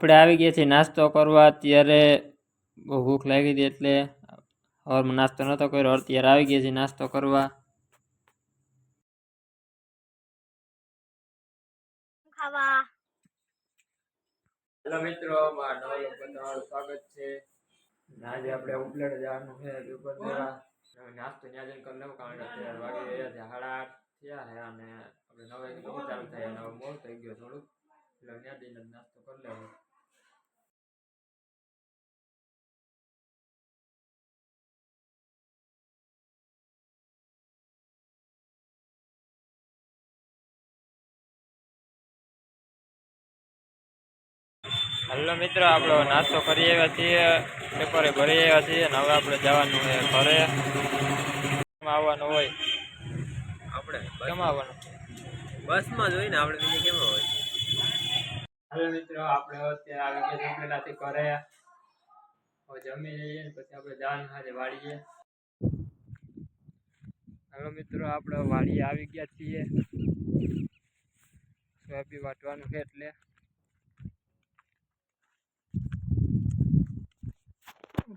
આપણે આવી ગયા છીએ નાસ્તો કરવા. અત્યારે બહુ ભૂખ લાગી હતી એટલે સવારમાં નાસ્તો નહોતો કર્યો. અત્યારે આવી ગયા છીએ નાસ્તો કરવા. હેલો મિત્રો, મારા નવા લોકો તમારું સ્વાગત છે. આજે આપણે ઉપલેટ જવાનું છે પેપર દેવા. નાસ્તો ત્યાં જઈને કરી લેવું કારણ કે અત્યારે વાગી રહ્યા છે 8:30 થયા છે અને આપણે 9 વાગે ચાલુ થાય અને હવે મોડું થઈ ગયું થોડુંક એટલે ત્યાં જઈને નાસ્તો કરી લેવો. હેલો મિત્રો, આપણો નાસ્તો કરી આવ્યા છીએ, પેપરે ભરી આવ્યા છીએ અને હવે આપણે જવાનું છે ઘરે. આવવાનું હોય આપણે કેમ આવવાનું? બસમાં જ હોય ને, આપણે બીજે કેમ હોય? હેલો મિત્રો, આપણે અત્યારે આવી ગયા જમેલાથી ઘરે. હવે જમી લઈએ ને પછી આપણે જવાનું છે વાડીએ. હેલો મિત્રો, આપણે વાડીએ આવી ગયા છીએ. સોયાબીન વાટવાનું છે એટલે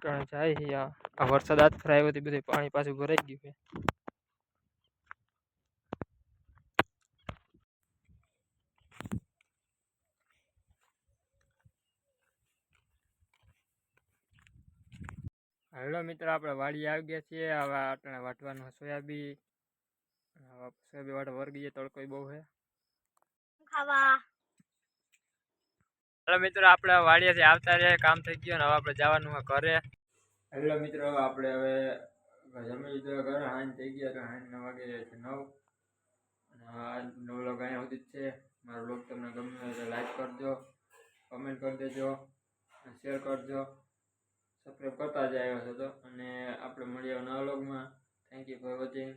જાય છે. આ વરસાદ આજ ફરાય આવ્યો બધું પાણી પાછું ભરાઈ ગયું છે. હેલો મિત્રો, આપણે વાડી આવી ગયા છીએ. હવે આપણે વાટવાનું સોયાબીન. સોયાબીન વાટવા વર્ગી જાય તડકો બહુ છે ખાવા. હેલો મિત્રો, આપણે વાડીએથી આવતા રહ્યા, કામ થઈ ગયું ને હવે આપણે જવાનું છે ઘરે. હેલો મિત્રો, આપણે હવે જમી લીધું ઘરે. હાંજ થઈ ગયા તો 9 વાગે છે 9 અને આ વ્લોગ અહીંયા સુધી જ છે. મારો વ્લોગ તમને ગમ્યો હોય તો લાઈક કરજો, કમેન્ટ કરી દેજો, શેર કરજો, સબસ્ક્રાઈબ કરતા જ આવ્યો છો તો. અને આપણે મળીએ નવા વ્લોગમાં. Thank you for watching.